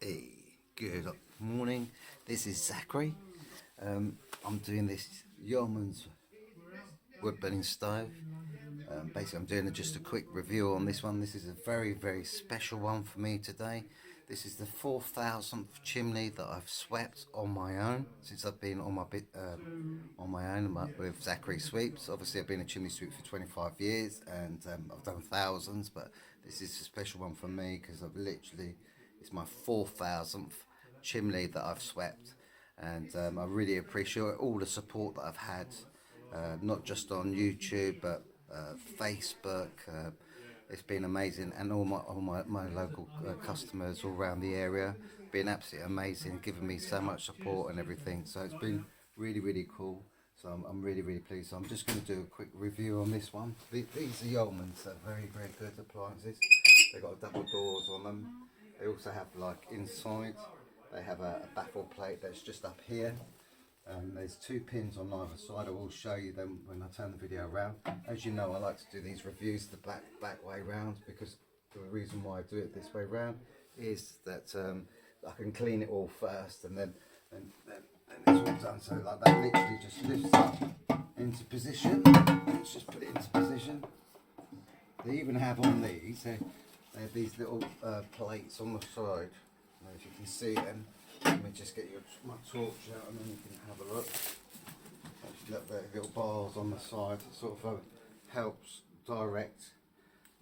Hey, good morning. This is Zachary. I'm doing this Yeoman's wood burning stove. Basically, I'm doing just a quick review on this one. This is a very special one for me today. This is the 4,000th chimney that I've swept on my own since I've been on my own with Zachary Sweeps. Obviously, I've been a chimney sweep for 25 years, and I've done thousands. But this is a special one for me because it's my 4,000th chimney that I've swept, and I really appreciate all the support that I've had, not just on YouTube but Facebook. It's been amazing, and all my local customers all around the area been absolutely amazing, giving me so much support and everything. So it's been really cool. So I'm really pleased. So I'm just going to do a quick review on this one. These are Yeoman's, very good appliances. They've got double doors on them. They also have, like, inside, they have a baffle plate that's just up here. There's two pins on either side. I will show you them when I turn the video around. As you know, I like to do these reviews the back way round, because the reason why I do it this way round is that I can clean it all first, and then it's all done. So like that literally just lifts up into position. Let's just put it into position. They even have on these, they have these little plates on the side. I don't know if you can see them. Let me just get my torch out and then you can have a look. There's little bars on the side. It sort of helps direct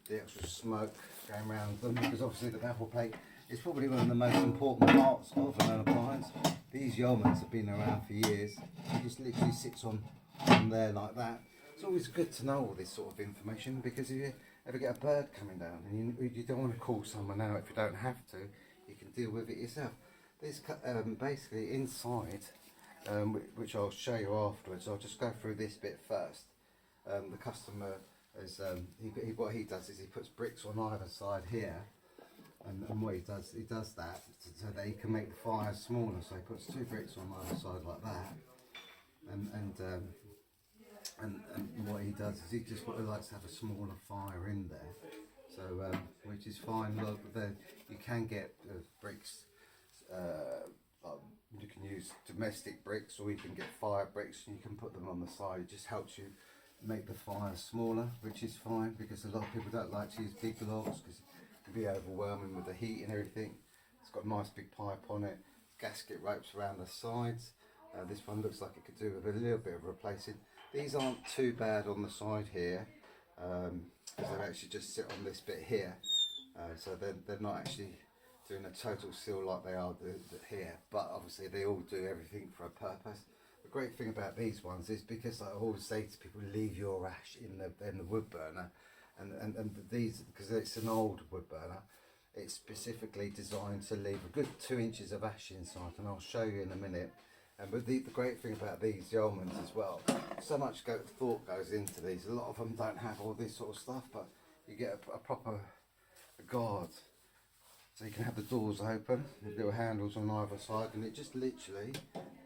the actual smoke going around them, because obviously the baffle plate is probably one of the most important parts of an appliance. These Yeomans have been around for years. It just literally sits on there like that. It's always good to know all this sort of information, because if you ever get a bird coming down and you don't want to call someone out, if you don't have to, you can deal with it yourself. This basically inside, which I'll show you afterwards. I'll just go through this bit first. The customer is what he does is he puts bricks on either side here, and what he does that so that he can make the fire smaller. So he puts two bricks on either side like that, and what he does is he just likes to have a smaller fire in there. So which is fine. Look, you can get bricks. You can use domestic bricks, or you can get fire bricks and you can put them on the side. It just helps you make the fire smaller, which is fine, because a lot of people don't like to use big logs because it can be overwhelming with the heat and everything. It's got a nice big pipe on it, gasket ropes around the sides. This one looks like it could do with a little bit of replacing. These aren't too bad on the side here, because they actually just sit on this bit here, so they're not actually doing a total seal like they are here, but obviously they all do everything for a purpose. The great thing about these ones is, because I always say to people, leave your ash in the wood burner, and these, because it's an old wood burner, it's specifically designed to leave a good 2 inches of ash inside, and I'll show you in a minute. But the great thing about these Yeomans as well, so much thought goes into these. A lot of them don't have all this sort of stuff, but you get a proper guard. So you can have the doors open with little handles on either side, and it just literally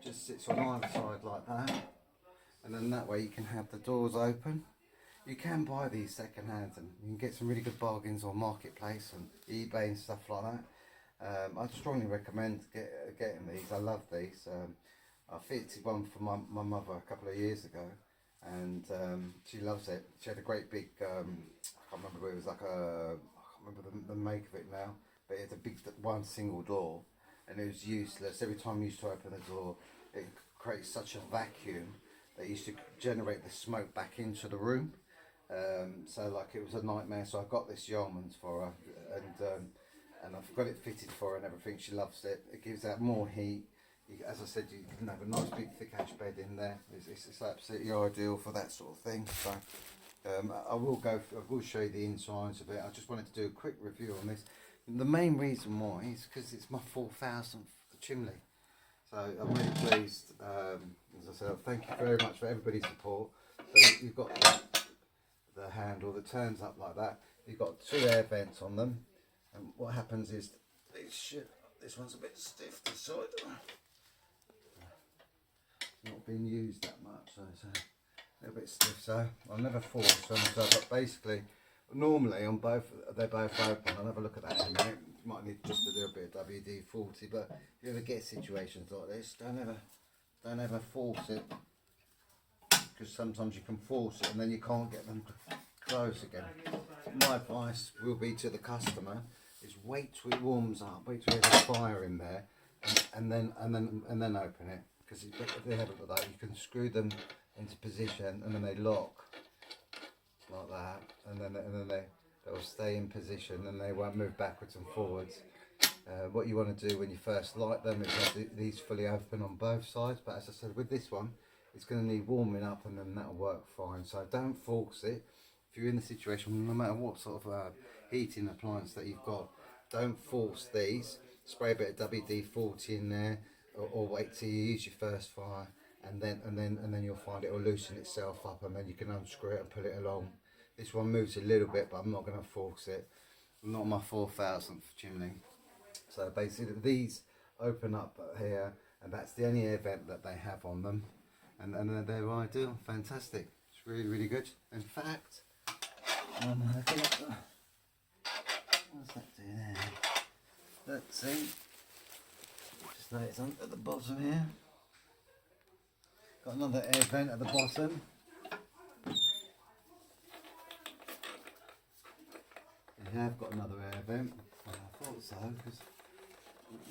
just sits on either side like that. And then that way you can have the doors open. You can buy these second hand, and you can get some really good bargains on Marketplace and eBay and stuff like that. I strongly recommend getting these. I love these. I fitted one for my mother a couple of years ago, and she loves it. She had a great big, I can't remember, it was like I can't remember the make of it now, but it had a big one single door, and it was useless. Every time you used to open the door, it creates such a vacuum that used to generate the smoke back into the room. So like, it was a nightmare. So I got this Yeoman's for her, and I've got it fitted for her and everything. She loves it. It gives out more heat. As I said, you can have a nice big thick ash bed in there. It's absolutely ideal for that sort of thing. So I will show you the insides of it. I just wanted to do a quick review on this. The main reason why is because it's my 4,000th chimney. So I'm really pleased. As I said, thank you very much for everybody's support. So you've got the handle that turns up like that. You've got 2 air vents on them, and what happens is this one's a bit stiff this side. Not being used that much, so it's a little bit stiff. So I'll never force them. So, but basically, normally on both, they're both open. I'll have a look at that in a minute. You might need just a little bit of WD-40. But if you ever get situations like this, don't ever force it, because sometimes you can force it and then you can't get them close again. My advice will be to the customer is wait till it warms up, wait till there's a fire in there, and then open it. Because if they haven't got that, you can screw them into position and then they lock like that, and then they'll stay in position and they won't move backwards and forwards. What you want to do when you first light them is have these fully open on both sides, but as I said, with this one it's going to need warming up and then that'll work fine. So don't force it. If you're in the situation, no matter what sort of heating appliance that you've got, don't force these. Spray a bit of WD-40 in there, or wait till you use your first fire, and then you'll find it will loosen itself up, and then you can unscrew it and put it along. This one moves a little bit, but I'm not going to force it. Not my 4000th chimney. So basically these open up here, and that's the only air vent that they have on them, and they're ideal, fantastic. It's really, really good. In fact, what's that doing there? Let's see. Just notice at the bottom here, got another air vent at the bottom. You have got another air vent. Well, I thought so, because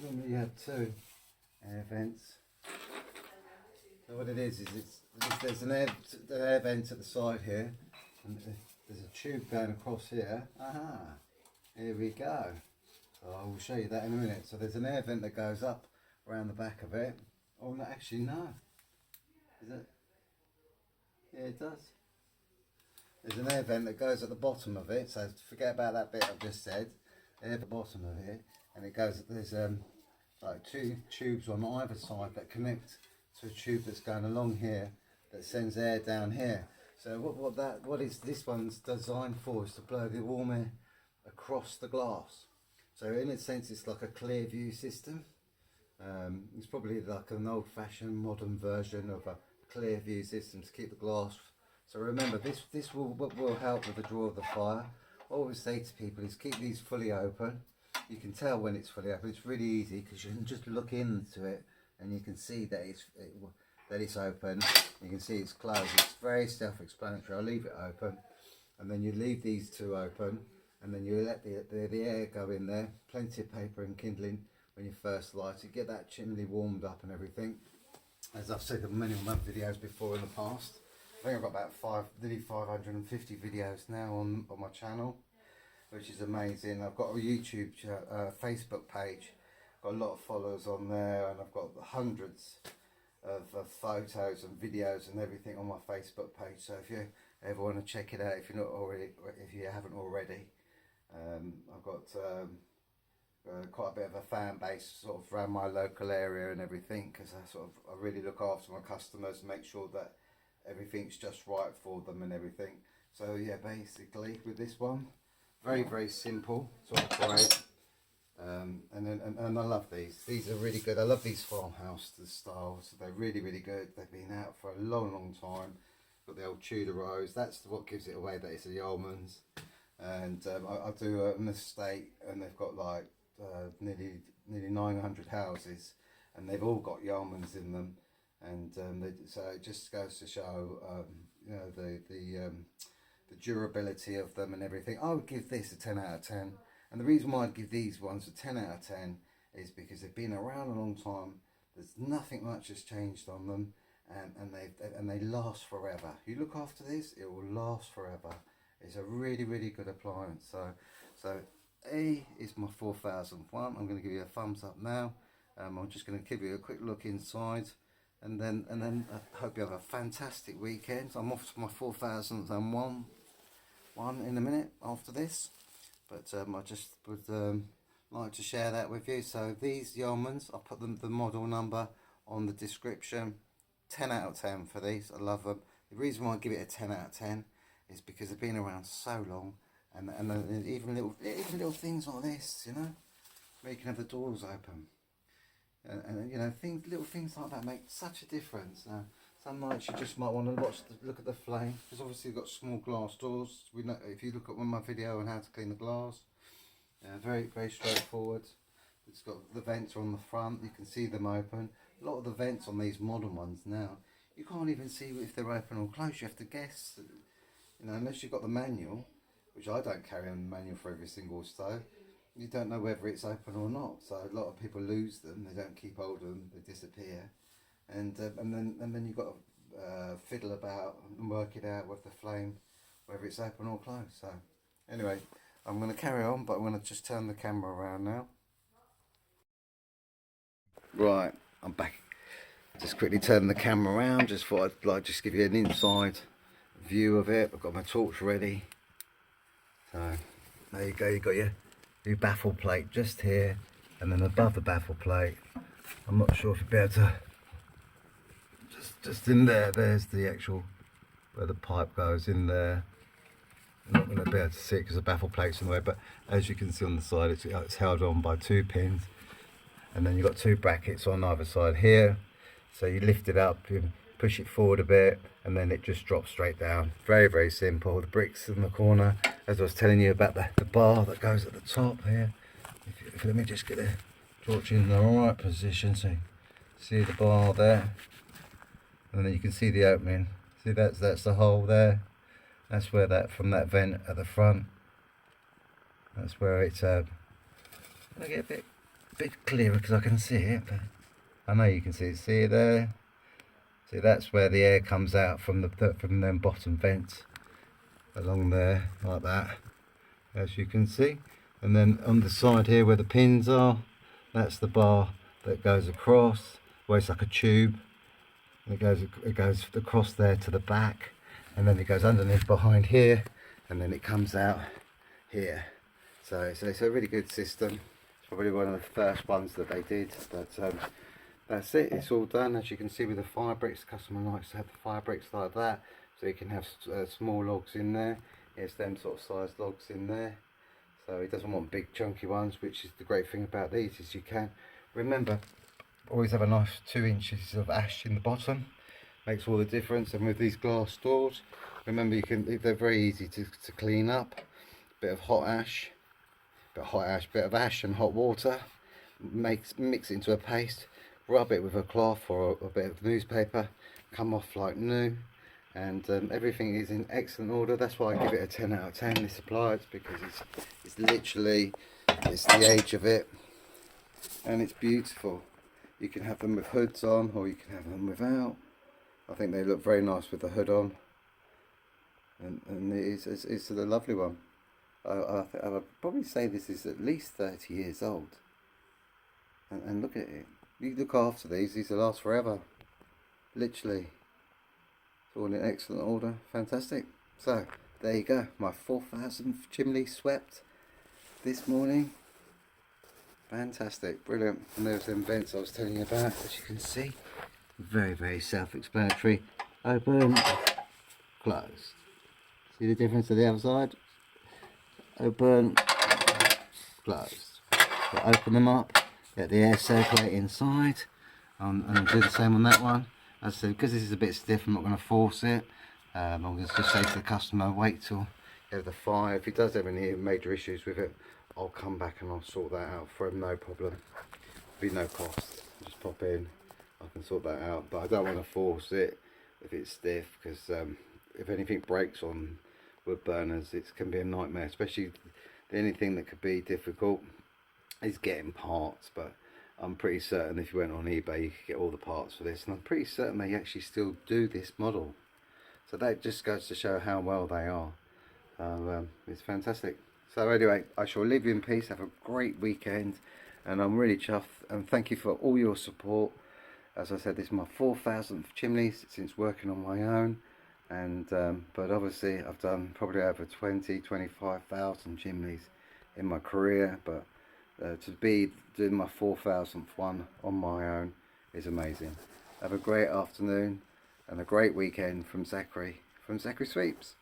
normally you have two air vents. So what it is there's an air vent at the side here, and there's a tube going across here. Aha, here we go. So I will show you that in a minute. So there's an air vent that goes up around the back of it. Oh no, actually no. Is it? Yeah, it does. There's an air vent that goes at the bottom of it, so forget about that bit I've just said. At the bottom of it, and it goes. There's like two tubes on either side that connect to a tube that's going along here that sends air down here. So what is this one's designed for is to blow the warm air across the glass. So in a sense, it's like a clear view system. It's probably like an old-fashioned modern version of a clear view system to keep the glass. So remember, this will help with the draw of the fire. What I always say to people is keep these fully open. You can tell when it's fully open. It's really easy because you can just look into it and you can see that it's open. You can see it's closed. It's very self-explanatory. I'll leave it open, and then you leave these two open, and then you let the air go in there. Plenty of paper and kindling when you first light it. Get that chimney warmed up and everything. As I've said in many of my videos before in the past. I think I've got about nearly 550 videos now on my channel, which is amazing. I've got a YouTube, Facebook page, got a lot of followers on there, and I've got hundreds of photos and videos and everything on my Facebook page. So if you ever want to check it out, if you haven't already, I've got quite a bit of a fan base sort of around my local area and everything, because I really look after my customers, make sure that everything's just right for them and everything. So yeah, basically with this one, very, very simple to operate, and I love these are really good. I love these farmhouse styles. They're really, really good. They've been out for a long time. Got the old Tudor rose. That's what gives it away that it's a Yeoman's. And I do an estate, and they've got like nearly 900 houses, and they've all got Yeoman's in them. And so it just goes to show, you know, the durability of them and everything. I would give this a 10 out of 10, and the reason why I'd give these ones a 10 out of 10 is because they've been around a long time. There's nothing much has changed on them, and they last forever. You look after this, it will last forever. It's a really, really good appliance. So A is my 4000 one. I'm going to give you a thumbs up now. I'm just going to give you a quick look inside. And then I hope you have a fantastic weekend. I'm off to my 4001 in a minute after this, but I just would like to share that with you. So these Yeomans, I'll put the model number on the description. 10 out of 10 for these. I love them. The reason why I give it a 10 out of 10 is because they've been around so long, and even little things like this, you know, where you can have the doors open. And you know, little things like that make such a difference. Some nights you just might want to look at the flame, because obviously you've got small glass doors. If you look at my video on how to clean the glass, very, very straightforward. It's got the vents on the front, you can see them open. A lot of the vents on these modern ones now, you can't even see if they're open or closed, you have to guess. You know, unless you've got the manual, which I don't carry on the manual for every single stove, you don't know whether it's open or not. So a lot of people lose them, they don't keep hold of them, they disappear. And then you've got to fiddle about and work it out with the flame, whether it's open or closed. So anyway, I'm going to carry on, but I'm going to just turn the camera around now. Right, I'm back. Just quickly turn the camera around. Just thought I'd like just give you an inside view of it. I've got my torch ready. So there you go. You got your baffle plate just here, and then above the baffle plate, I'm not sure if you'll be able to. Just in there. There's the actual where the pipe goes in there. I'm not going to be able to see it because the baffle plate's in the way, but as you can see on the side, it's held on by 2 pins, and then you've got 2 brackets on either side here. So you lift it up, you push it forward a bit, and then it just drops straight down. Very, very simple. The bricks in the corner, as I was telling you about the bar that goes at the top here. Let me just get the torch in the right position so you see the bar there, and then you can see the opening. See, that's the hole there. That's where from that vent at the front. That's where it's. I'll get a bit clearer because I can see it. But I know you can see it. See it there. See, that's where the air comes out from them bottom vents along there, like that, as you can see. And then on the side here where the pins are, that's the bar that goes across, where it's like a tube. It goes across there to the back, and then it goes underneath behind here, and then it comes out here. So it's a really good system. It's probably one of the first ones that they did, but that's it. It's all done. As you can see with the fire bricks, the customer likes to have the fire bricks like that, so you can have small logs in there. It's them sort of sized logs in there. So he doesn't want big chunky ones, which is the great thing about these, is you can remember always have a nice 2 inches of ash in the bottom. Makes all the difference. And with these glass doors, remember they're very easy to clean up. Bit of ash, bit of ash and hot water. Mix it into a paste. Rub it with a cloth or a bit of newspaper. Come off like new. And everything is in excellent order. That's why I give it a 10 out of 10, this appliance, because it's literally, it's the age of it, and it's beautiful. You can have them with hoods on, or you can have them without. I think they look very nice with the hood on, and it's a lovely one. I would probably say this is at least 30 years old, and look at it. You look after these will last forever, literally. It's all in excellent order. Fantastic. So there you go, my 4,000th chimney swept this morning. Fantastic, brilliant. And there's them vents I was telling you about, as you can see. Very, very self-explanatory. Open, closed. See the difference to the other side? Open, closed. So open them up, let the air circulate inside, and do the same on that one. As I said, because this is a bit stiff, I'm not going to force it. I'm going to just say to the customer, wait till you have the fire. If he does have any major issues with it, I'll come back and I'll sort that out for him, no problem. Be no cost. Just pop in, I can sort that out. But I don't want to force it if it's stiff, because if anything breaks on wood burners, it can be a nightmare. Especially the only thing that could be difficult is getting parts. But I'm pretty certain if you went on eBay, you could get all the parts for this, and I'm pretty certain they actually still do this model. So that just goes to show how well they are. It's fantastic. So anyway, I shall leave you in peace. Have a great weekend, and I'm really chuffed, and thank you for all your support. As I said, this is my 4,000th chimney since working on my own, and but obviously I've done probably over 25,000 chimneys in my career, but to be doing my 4,000th one on my own is amazing. Have a great afternoon and a great weekend from Zachary Sweeps.